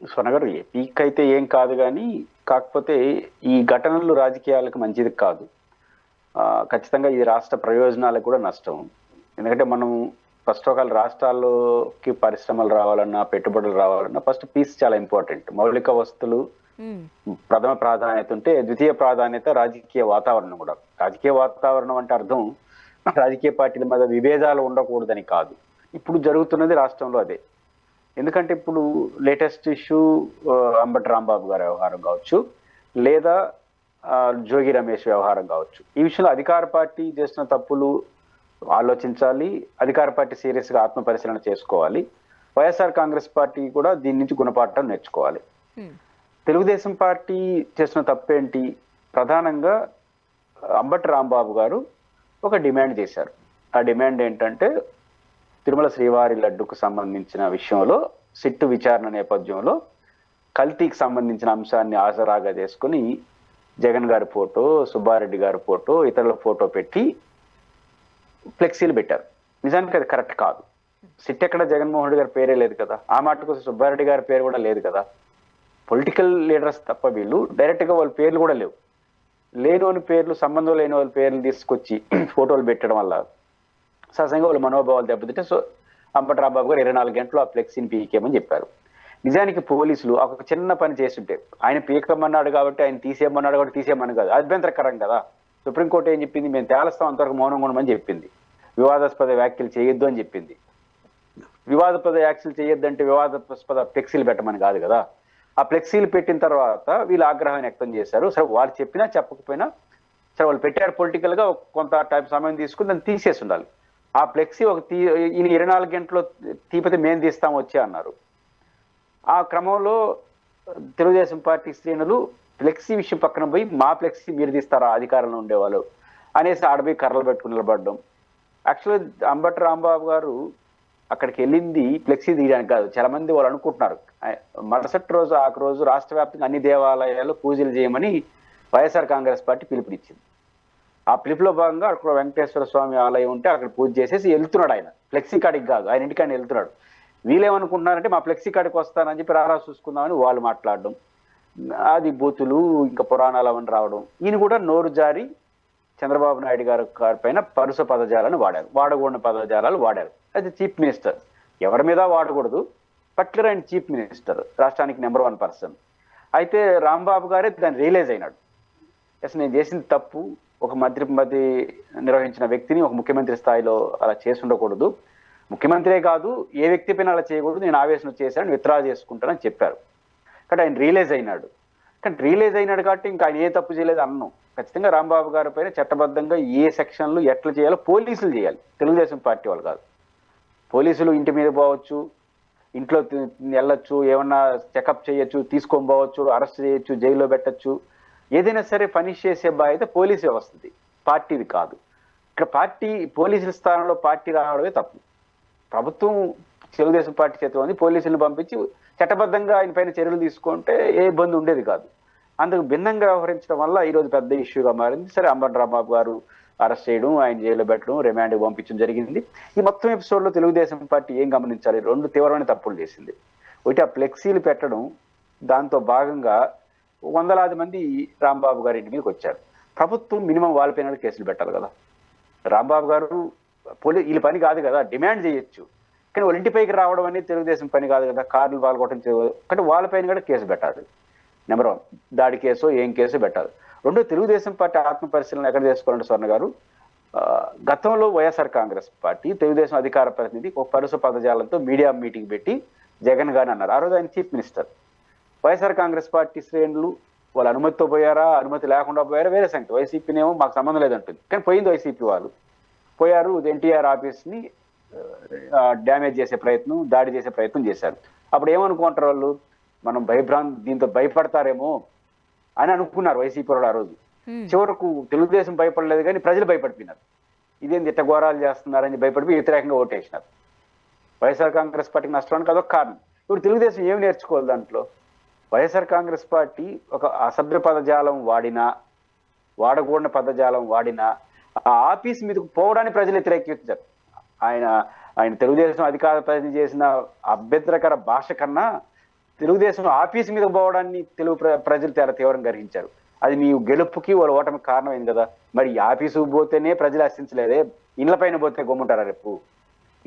స్వర్ణ గారు పీక్ అయితే ఏం కాదు కానీ, కాకపోతే ఈ ఘటనలు రాజకీయాలకు మంచిది కాదు. ఖచ్చితంగా ఇది రాష్ట్ర ప్రయోజనాలకు కూడా నష్టం. ఎందుకంటే మనం ఫస్ట్ ఒకవేళ రాష్ట్రాల్లోకి పరిశ్రమలు రావాలన్నా, పెట్టుబడులు రావాలన్నా ఫస్ట్ పీస్ చాలా ఇంపార్టెంట్. మౌలిక వస్తువులు ప్రథమ ప్రాధాన్యత ఉంటే, ద్వితీయ ప్రాధాన్యత రాజకీయ వాతావరణం కూడా. రాజకీయ వాతావరణం అంటే అర్థం రాజకీయ పార్టీల మధ్య విభేదాలు ఉండకూడదని కాదు. ఇప్పుడు జరుగుతున్నది రాష్ట్రంలో అదే. ఎందుకంటే ఇప్పుడు లేటెస్ట్ ఇష్యూ అంబటి రాంబాబు గారి వ్యవహారం కావచ్చు, లేదా జోగి రమేష్ వ్యవహారం కావచ్చు. ఈ విషయంలో అధికార పార్టీ చేసిన తప్పులు ఆలోచించాలి, అధికార పార్టీ సీరియస్ గా ఆత్మ పరిశీలన చేసుకోవాలి. వైఎస్ఆర్ కాంగ్రెస్ పార్టీ కూడా దీని నుంచి గుణపాఠం నేర్చుకోవాలి. తెలుగుదేశం పార్టీ చేసిన తప్పేంటి? ప్రధానంగా అంబటి రాంబాబు గారు ఒక డిమాండ్ చేశారు. ఆ డిమాండ్ ఏంటంటే, తిరుమల శ్రీవారి లడ్డుకు సంబంధించిన విషయంలో సిట్టు విచారణ నేపథ్యంలో కల్తీకి సంబంధించిన అంశాన్ని ఆసరాగా చేసుకుని జగన్ గారి ఫోటో, సుబ్బారెడ్డి గారి ఫోటో, ఇతరుల ఫోటో పెట్టి ఫ్లెక్సీలు పెట్టారు. నిజానికి అది కరెక్ట్ కాదు. సిట్ ఎక్కడ జగన్మోహన్ రెడ్డి గారి పేరే లేదు కదా, ఆ మాటకు సుబ్బారెడ్డి గారి పేరు కూడా లేదు కదా. పొలిటికల్ లీడర్స్ తప్ప వీళ్ళు డైరెక్ట్ గా వాళ్ళ పేర్లు కూడా లేవు. లేని పేర్లు, సంబంధం లేని వాళ్ళ పేర్లు తీసుకొచ్చి ఫోటోలు పెట్టడం వల్ల సహజంగా వాళ్ళ మనోభావాలు దెబ్బతింటే, సో అంబటి రాంబాబు గారు 24 గంటలు ఆ ఫ్లెక్సీని పీకేమని చెప్పారు. నిజానికి పోలీసులు ఒక చిన్న పని చేస్తుంటే, ఆయన పీకమన్నాడు కాబట్టి, ఆయన తీసేయమన్నాడు కాబట్టి తీసేయమని కాదు, అభ్యంతరకరం కదా. సుప్రీంకోర్టు ఏం చెప్పింది? మేము తేలస్తాం, అంతవరకు మౌనంగా ఉండమని చెప్పింది. వివాదాస్పద వ్యాఖ్యలు చేయొద్దు అని చెప్పింది. వివాదాస్పద వ్యాఖ్యలు చేయొద్దంటే వివాదాస్పద ఫ్లెక్సీలు పెట్టమని కాదు కదా. ఆ ఫ్లెక్సీలు పెట్టిన తర్వాత వీళ్ళు ఆగ్రహాన్ని వ్యక్తం చేశారు. సరే, వాళ్ళు చెప్పినా చెప్పకపోయినా సరే, వాళ్ళు పెట్టారు పొలిటికల్ గా, కొంత టైం సమయం తీసుకుని దాన్ని తీసేసి ఉండాలి. ఆ ఫ్లెక్సీ ఈయన 24 గంటలు తీపితే మేము తీస్తాం వచ్చి అన్నారు. ఆ క్రమంలో తెలుగుదేశం పార్టీ శ్రేణులు ఫ్లెక్సీ విషయం పక్కన పోయి, మా ఫ్లెక్సీ మీరు తీస్తారా అధికారంలో ఉండేవాళ్ళు అనేసి ఆడపోయి కర్రలు పెట్టుకుని నిలబడడం. యాక్చువల్గా అంబటి రాంబాబు గారు అక్కడికి వెళ్ళింది ఫ్లెక్సీ తీయడానికి కాదు. చాలా మంది వాళ్ళు అనుకుంటున్నారు. మరుసటి రోజు ఆ రోజు రాష్ట్ర వ్యాప్తంగా అన్ని దేవాలయాల్లో పూజలు చేయమని వైఎస్ఆర్ కాంగ్రెస్ పార్టీ పిలుపునిచ్చింది. ఆ పిలుపులో భాగంగా అక్కడ వెంకటేశ్వర స్వామి ఆలయం ఉంటే అక్కడ పూజ చేసేసి వెళ్తున్నాడు. ఆయన ఫ్లెక్సీ కాడికి కాదు, ఆయన ఇంటికాడ వెళ్తున్నాడు. వీళ్ళేమనుకుంటున్నారంటే మా ఫ్లెక్సీ కాడికి వస్తానని చెప్పి రారా చూసుకుందామని వాళ్ళు మాట్లాడడం, అది బూతులు ఇంకా పురాణాలు అవన్నీ రావడం. ఈయన కూడా నోరు జారి చంద్రబాబు నాయుడు గారి పైన పరుస పదజాలను వాడారు, వాడకూడని పదజాలాలు వాడారు. అయితే చీఫ్ మినిస్టర్, ఎవరి మీద వాడకూడదు, పర్టికులర్ ఆయన చీఫ్ మినిస్టర్, రాష్ట్రానికి నెంబర్ 1 పర్సన్. అయితే రాంబాబు గారే దాన్ని రియలైజ్ అయినాడు. అసలు నేను చేసింది తప్పు, ఒక మంత్రి నిర్వహించిన వ్యక్తిని ఒక ముఖ్యమంత్రి స్థాయిలో అలా చేసి ఉండకూడదు, ముఖ్యమంత్రే కాదు ఏ వ్యక్తి పైన అలా చేయకూడదు, నేను ఆవేశం చేశాను, విత్డ్రా చేసుకుంటానని చెప్పారు. కానీ ఆయన రియలైజ్ అయినాడు. కానీ రియలైజ్ అయినాడు కాబట్టి ఇంకా ఆయన ఏ తప్పు చేయలేదు అన్నాం. ఖచ్చితంగా రాంబాబు గారి పైన చట్టబద్ధంగా ఏ సెక్షన్లు ఎట్లా చేయాలో పోలీసులు చేయాలి, తెలుగుదేశం పార్టీ వాళ్ళు కాదు. పోలీసులు ఇంటి మీద పోవచ్చు, ఇంట్లో వెళ్ళొచ్చు, ఏమన్నా చెకప్ చేయొచ్చు, తీసుకొని పోవచ్చు, అరెస్ట్ చేయొచ్చు, జైల్లో పెట్టచ్చు. ఏదైనా సరే పనిష్ చేసే బాధ్యత పోలీసు వ్యవస్థది, పార్టీది కాదు. ఇక్కడ పోలీసుల స్థానంలో పార్టీ రావడమే తప్పు. ప్రభుత్వం తెలుగుదేశం పార్టీ చేతిలో ఉంది, పోలీసులను పంపించి చట్టబద్ధంగా ఆయన పైన చర్యలు తీసుకుంటే ఏ ఇబ్బంది ఉండేది కాదు. అందుకు భిన్నంగా వ్యవహరించడం వల్ల ఈరోజు పెద్ద ఇష్యూగా మారింది. సరే, అంబటి రాంబాబు గారు అరెస్ట్ చేయడం, ఆయన జైల్లో పెట్టడం, రిమాండ్కి పంపించడం జరిగింది. ఈ మొత్తం ఎపిసోడ్లో తెలుగుదేశం పార్టీ ఏం గమనించాలి? 2 తీవ్రమైన తప్పులు చేసింది. ఒకటి, ఆ ఫ్లెక్సీలు పెట్టడం, దాంతో భాగంగా వందలాది మంది రాంబాబు గారి ఇంటి మీదకి వచ్చారు. ప్రభుత్వం మినిమం వాళ్ళపైన కేసులు పెట్టాలి కదా. రాంబాబు గారు వీళ్ళ పని కాదు కదా, డిమాండ్ చేయొచ్చు, కానీ వాళ్ళ ఇంటిపైకి రావడం అనేది తెలుగుదేశం పని కాదు కదా. కార్లు పాల్గొట్టడం కానీ వాళ్ళపైన కూడా కేసు పెట్టాలి. నెంబర్ 1, దాడి కేసు ఏం కేసు పెట్టాలి. 2, తెలుగుదేశం పార్టీ ఆత్మ పరిశీలన ఎక్కడ చేసుకోవాలంటే స్వర్ణ గారు, గతంలో వైఎస్ఆర్ కాంగ్రెస్ పార్టీ తెలుగుదేశం అధికార ప్రతినిధి ఒక పరుస పదజాలంతో మీడియా మీటింగ్ పెట్టి జగన్ గారిని అన్నారు. ఆ రోజు ఆయన chief minister. YSR Congress party శ్రేణులు వాళ్ళ అనుమతితో పోయారా, అనుమతి లేకుండా పోయారా వేరే సంగతి. వైసీపీనేమో మాకు సంబంధం లేదంటుంది, కానీ పోయింది వైసీపీ వాళ్ళు. పోయారు, ఎన్టీఆర్ ఆఫీస్ని డ్యామేజ్ చేసే ప్రయత్నం, దాడి చేసే ప్రయత్నం చేశారు. అప్పుడు ఏమనుకుంటారు వాళ్ళు, మనం దీంతో భయపడతారేమో అని అనుకున్నారు వైసీపీ వాళ్ళు ఆ రోజు. చివరకు తెలుగుదేశం భయపడలేదు కానీ ప్రజలు భయపడిపోయినారు. ఇదేంది ఇట్ట ఘోరాలు చేస్తున్నారని భయపడిపోయి వ్యతిరేకంగా ఓటేసినారు. వైఎస్ఆర్ కాంగ్రెస్ పార్టీకి నష్టడానికి అదొక కారణం. ఇప్పుడు తెలుగుదేశం ఏమి నేర్చుకోవాలి దాంట్లో? వైఎస్ఆర్ కాంగ్రెస్ పార్టీ ఒక అసభ్య పదజాలం వాడినా, వాడకూడని పదజాలం వాడినా ఆ ఆఫీస్ మీదకు పోవడానికి ప్రజలు వ్యతిరేకించారు. ఆయన తెలుగుదేశం అధికార ప్రతినిధి చేసిన అభ్యంతరకర భాష కన్నా తెలుగుదేశం ఆఫీస్ మీద పోవడాన్ని తెలుగు ప్రజలు చాలా తీవ్రంగా గ్రహించారు. అది మీ గెలుపుకి వాళ్ళ ఓటమికి కారణమైంది కదా. మరి ఈ ఆఫీసుకు పోతేనే ప్రజలు హర్షించలేదే, ఇళ్ల పైన పోతే గమ్ముంటారా రేపు?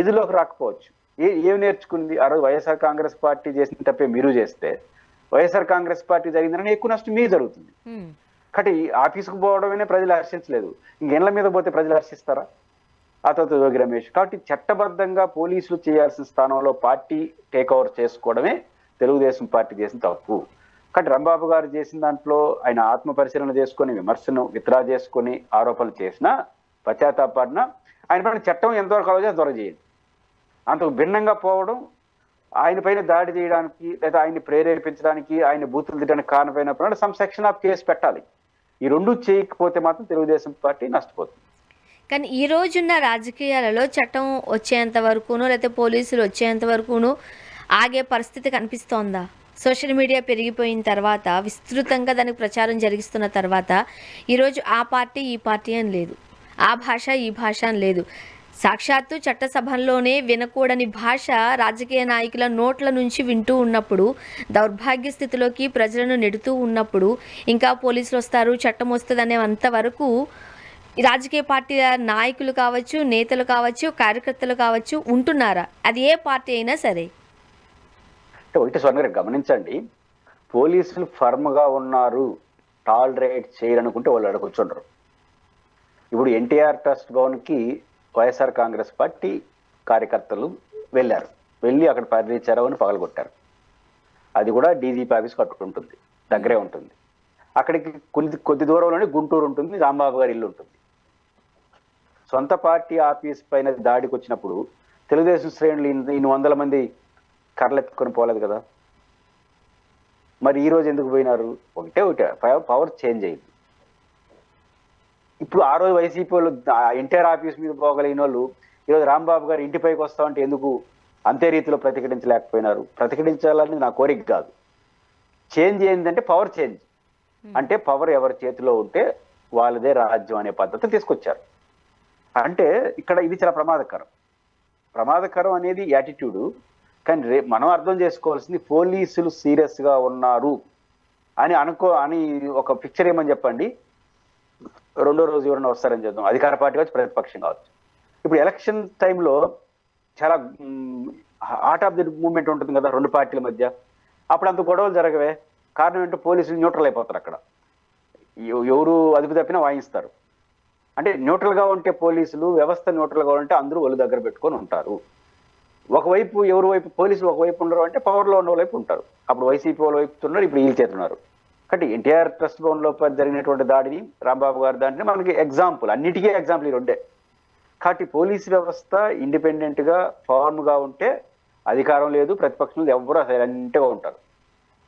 ఇదిలోకి రాకపోవచ్చు. ఏం నేర్చుకుంది? ఆ రోజు వైఎస్ఆర్ కాంగ్రెస్ పార్టీ చేసిన తప్పే మీరు చేస్తే, వైఎస్ఆర్ కాంగ్రెస్ పార్టీ జరిగిందని ఎక్కువ నష్టం మీరు జరుగుతుంది. కాబట్టి ఆఫీసుకు పోవడమే ప్రజలు హర్షించలేదు, ఇంకెళ్ల మీద పోతే ప్రజలు హర్షిస్తారా? ఆ తర్వాత యోగి రమేష్. కాబట్టి చట్టబద్ధంగా పోలీసులు చేయాల్సిన స్థానంలో పార్టీ టేక్ ఓవర్ చేసుకోవడమే తెలుగుదేశం పార్టీ చేసిన తప్పు. కాబట్టి రంబాబు గారు చేసిన దాంట్లో ఆయన ఆత్మ పరిశీలన చేసుకొని, విమర్శను విత్డ్రా చేసుకొని, ఆరోపణలు చేసినా, పశ్చాత్తాపడినా ఆయన పైన చట్టం ఎంతవరకు అలవాటు అంతవరకు చేయండి. అంతకు భిన్నంగా పోవడం, ఆయన పైన దాడి చేయడానికి లేదా ఆయన్ని ప్రేరేపించడానికి, ఆయన బూతులు తిట్టడానికి కారణమైనప్పుడు సమ్ సెక్షన్ ఆఫ్ కేసు పెట్టాలి. ఈ రెండు చేయకపోతే మాత్రం తెలుగుదేశం పార్టీ నష్టపోతుంది. కానీ ఈ రోజున్న రాజకీయాలలో చట్టం వచ్చేంత వరకును లేకపోతే పోలీసులు వచ్చేంత వరకును ఆగే పరిస్థితి కనిపిస్తోందా? సోషల్ మీడియా పెరిగిపోయిన తర్వాత, విస్తృతంగా దానికి ప్రచారం జరిగిస్తున్న తర్వాత, ఈరోజు ఆ పార్టీ ఈ పార్టీ అని లేదు, ఆ భాష ఈ భాష అని లేదు. సాక్షాత్తు చట్టసభల్లోనే వినకూడని భాష రాజకీయ నాయకుల నోట్ల నుంచి వింటూ ఉన్నప్పుడు, దౌర్భాగ్య స్థితిలోకి ప్రజలను నెడుతూ ఉన్నప్పుడు, ఇంకా పోలీసులు వస్తారు, చట్టం వస్తుంది అనేంతవరకు రాజకీయ పార్టీల నాయకులు కావచ్చు, నేతలు కావచ్చు, కార్యకర్తలు కావచ్చు ఉంటున్నారా? అది ఏ పార్టీ అయినా సరే. ఒకటి స్వర్ణ గారు గమనించండి, పోలీసులు ఫర్మ్గా ఉన్నారు, టాలరేట్ చేయరనుకుంటే వాళ్ళు అక్కడ కూర్చుండరు. ఇప్పుడు ఎన్టీఆర్ ట్రస్ట్ భవన్కి వైఎస్ఆర్ కాంగ్రెస్ పార్టీ కార్యకర్తలు వెళ్ళారు, వెళ్ళి అక్కడ పరిచరవని పగలగొట్టారు. అది కూడా డీజీపీ ఆఫీస్ కట్టుకుంటుంది, దగ్గరే ఉంటుంది. అక్కడికి కొద్ది దూరంలోనే గుంటూరు ఉంటుంది, రాంబాబు గారి ఇల్లు ఉంటుంది. సొంత పార్టీ ఆఫీస్ పైన దాడికి వచ్చినప్పుడు తెలుగుదేశం శ్రేణులు ఇన్ని వందల మంది కర్రలెత్తుకొని పోలేదు కదా. మరి ఈ రోజు ఎందుకు పోయినారు? ఒకటే పవర్ చేంజ్ అయింది. ఇప్పుడు ఆ రోజు వైసీపీ వాళ్ళు ఎన్టీఆర్ ఆఫీస్ మీద పోగలిగిన వాళ్ళు ఈరోజు రాంబాబు గారు ఇంటిపైకి వస్తామంటే ఎందుకు అంతే రీతిలో ప్రతిఘటించలేకపోయినారు? ప్రతిఘటించాలని నా కోరిక కాదు. చేంజ్ ఏంటంటే పవర్ చేంజ్. అంటే పవర్ ఎవరి చేతిలో ఉంటే వాళ్ళదే రాజ్యం అనే పద్ధతి తీసుకొచ్చారు. అంటే ఇక్కడ ఇది చాలా ప్రమాదకరం అనేది యాటిట్యూడు. కానీ మనం అర్థం చేసుకోవాల్సింది, పోలీసులు సీరియస్గా ఉన్నారు అని ఒక పిక్చర్ ఏమని చెప్పండి, రెండో రోజు ఎవరైనా వస్తారని చెప్తాం, అధికార పార్టీ కావచ్చు, ప్రతిపక్షం కావచ్చు. ఇప్పుడు ఎలక్షన్ టైంలో చాలా హార్ట్ ఆఫ్ ది మూమెంట్ ఉంటుంది కదా రెండు పార్టీల మధ్య. అప్పుడు అంత గొడవలు జరగవే. కారణం ఏంటో పోలీసులు న్యూట్రల్ అయిపోతారు. అక్కడ ఎవరు అదుపు తప్పినా వాయిస్తారు. అంటే న్యూట్రల్గా ఉంటే పోలీసులు వ్యవస్థ న్యూట్రల్గా ఉంటే అందరూ ఒళ్ళు దగ్గర పెట్టుకొని ఉంటారు. ఒకవైపు ఎవరి వైపు పోలీసులు ఒకవైపు ఉండరు అంటే పవర్లో ఉన్న వైపు ఉంటారు. అప్పుడు వైసీపీ వాళ్ళ వైపు ఉన్నారు, ఇప్పుడు వీళ్ళు చేతున్నారు. కాబట్టి ఎన్టీఆర్ ట్రస్ట్ భవన్లో జరిగినటువంటి దాడిని, రాంబాబు గారి దాడిని మనకి ఎగ్జాంపుల్, అన్నిటికీ ఎగ్జాంపుల్ ఈ రెండే. కాబట్టి పోలీసు వ్యవస్థ ఇండిపెండెంట్గా ఫార్మ్గా ఉంటే అధికారం లేదు, ప్రతిపక్షం ఎవరు సైలెంట్గా ఉంటారు.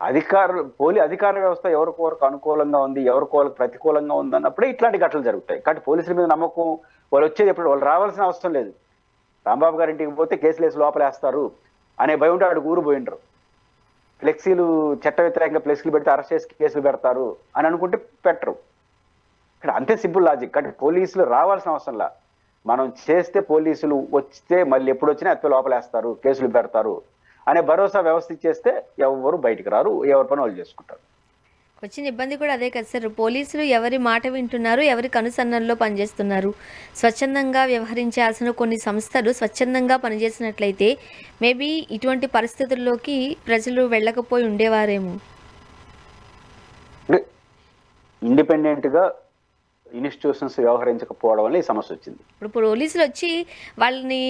అధికార వ్యవస్థ ఎవరికొరకు అనుకూలంగా ఉంది, ఎవరికోరికి ప్రతికూలంగా ఉంది అన్నప్పుడే ఇట్లాంటి ఘటనలు జరుగుతాయి. కాబట్టి పోలీసుల మీద నమ్మకం, వాళ్ళు వచ్చేది ఎప్పుడు, వాళ్ళు రావాల్సిన అవసరం లేదు. రాంబాబు గారి ఇంటికి పోతే కేసులు వేసి లోపలేస్తారు అనే భయం ఉంటే ఆడు ఊరు పోయిండ్రు. ఫ్లెక్సీలు చట్ట వ్యతిరేకంగా ఫ్లెక్సీలు పెడితే అరెస్ట్ చేసి కేసులు పెడతారు అని అనుకుంటే పెట్టరు. ఇక్కడ అంతే సింపుల్ లాజిక్. కాబట్టి పోలీసులు రావాల్సిన అవసరంలా, మనం చేస్తే పోలీసులు వస్తే మళ్ళీ ఎప్పుడు వచ్చినా అత్తే లోపలేస్తారు, కేసులు పెడతారు అనే భరోసా వ్యవస్థ ఇచ్చేస్తే ఎవరు బయటికి రారు, ఎవరి పని వాళ్ళు చేసుకుంటారు. వచ్చిన ఇబ్బంది కూడా అదే కదా సార్. పోలీసులు ఎవరి మాట వింటున్నారు, ఎవరి కనుసన్నల్లో పనిచేస్తున్నారు. స్వచ్ఛందంగా వ్యవహరించాల్సిన కొన్ని సంస్థలు స్వచ్ఛందంగా పనిచేసినట్లయితే మేబీ ఇటువంటి పరిస్థితుల్లోకి ప్రజలు వెళ్ళకపోయి ఉండేవారేమో. ఇండిపెండెంట్గా ఇన్స్టిట్యూషన్స్ వ్యవహరించకపోవడం వల్ల ఈ సమస్య వచ్చింది. ఇప్పుడు పోలీసులు వచ్చి వాళ్ళని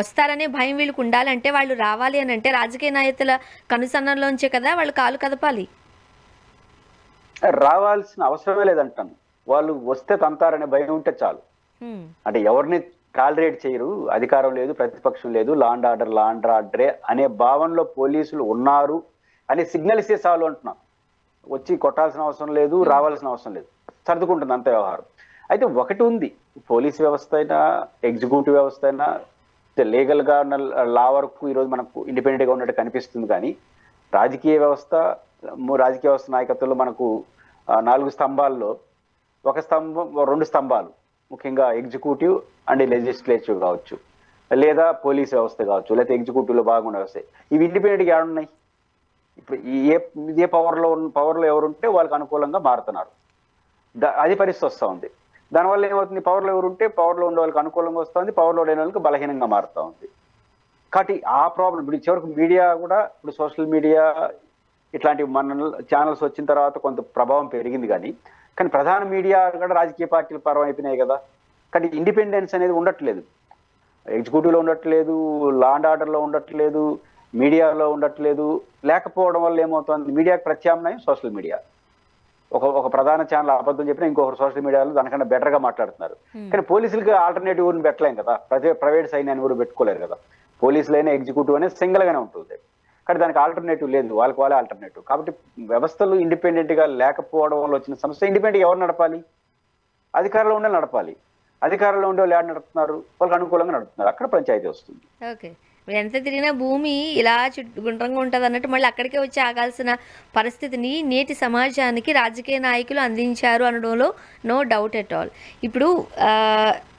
వస్తారనే భయం వీళ్ళకి ఉండాలంటే, వాళ్ళు రావాలి అని అంటే రాజకీయ నాయకుల కనుసన్నల్లోంచే కదా వాళ్ళు కాలు కదపాలి. రావాల్సిన అవసరమే లేదంటాను. వాళ్ళు వస్తే తంతారనే భయం ఉంటే చాలు. అంటే ఎవరిని టాలరేట్ చేయరు, అధికారం లేదు, ప్రతిపక్షం లేదు, లా అండ్ ఆర్డరే అనే భావనలో పోలీసులు ఉన్నారు అనే సిగ్నల్ ఇస్తే చాలు అంటున్నాం. వచ్చి కొట్టాల్సిన అవసరం లేదు, రావాల్సిన అవసరం లేదు, సర్దుకుంటుంది అంత వ్యవహారం. అయితే ఒకటి ఉంది, పోలీస్ వ్యవస్థ అయినా ఎగ్జిక్యూటివ్ వ్యవస్థ అయినా లీగల్గా ఉన్న లా వరకు ఈరోజు మనకు ఇండిపెండెంట్గా ఉన్నట్టు కనిపిస్తుంది. కానీ రాజకీయ వ్యవస్థ నాయకత్వంలో మనకు 4 స్తంభాల్లో ఒక స్తంభం, 2 స్తంభాలు, ముఖ్యంగా ఎగ్జిక్యూటివ్ అండ్ లెజిస్లేటివ్ కావచ్చు, లేదా పోలీస్ వ్యవస్థ కావచ్చు, లేకపోతే ఎగ్జిక్యూటివ్లో భాగంగా వ్యవస్థ, ఇవి ఇండిపెండెంట్గా ఏడున్నాయి? ఇప్పుడు ఇదే పవర్లో ఎవరుంటే వాళ్ళకి అనుకూలంగా మారుతున్నారు. అది పరిస్థితి వస్తూ ఉంది. దానివల్ల ఏమవుతుంది, పవర్లో ఎవరుంటే పవర్లో ఉండే వాళ్ళకి అనుకూలంగా వస్తుంది, పవర్లో లేని వాళ్ళకి బలహీనంగా మారుతూ ఉంది. కాబట్టి ఆ ప్రాబ్లం ఇప్పుడు చివరికి మీడియా కూడా, ఇప్పుడు సోషల్ మీడియా ఇట్లాంటి మన ఛానల్స్ వచ్చిన తర్వాత కొంత ప్రభావం పెరిగింది, కానీ ప్రధాన మీడియా కూడా రాజకీయ పార్టీల పరం అయిపోయినాయి కదా. కానీ ఇండిపెండెన్స్ అనేది ఉండట్లేదు, ఎగ్జిక్యూటివ్లో ఉండట్లేదు, లా అండ్ ఆర్డర్లో ఉండట్లేదు, మీడియాలో ఉండట్లేదు. లేకపోవడం వల్ల ఏమవుతుంది, మీడియాకి ప్రత్యామ్నాయం సోషల్ మీడియా. ఒక ప్రధాన ఛానల్ అబద్ధం చెప్పినా ఇంకొకరు సోషల్ మీడియాలో దానికన్నా బెటర్గా మాట్లాడుతున్నారు. కానీ పోలీసులకి ఆల్టర్నేటివ్ పెట్టలేం కదా, ప్రైవేట్ సైన్యాన్ని కూడా పెట్టుకోలేరు కదా. పోలీసులైనా ఎగ్జిక్యూటివ్ అనేది సింగిల్గానే ఉంటుంది, కానీ దానికి ఆల్టర్నేటివ్ లేదు, వాళ్ళే ఆల్టర్నేటివ్. కాబట్టి వ్యవస్థలు ఇండిపెండెంట్గా లేకపోవడం వల్ల వచ్చిన సమస్య. ఇండిపెండెంట్గా ఎవరు నడపాలి? అధికారంలో ఉండే నడపాలి. అధికారంలో ఉండే వాళ్ళు ఎవరు నడుపుతున్నారు? వాళ్ళకి అనుకూలంగా నడుపుతున్నారు. అక్కడ పంచాయతీ వస్తుంది. ఓకే. ఎంత తిరిగినా భూమి ఇలా గుండ్రంగా ఉంటుంది అన్నట్టు మళ్ళీ అక్కడికే వచ్చి ఆగాల్సిన పరిస్థితిని నేటి సమాజానికి రాజకీయ నాయకులు అందించారు అనడంలో నో డౌట్ ఎట్ ఆల్. ఇప్పుడు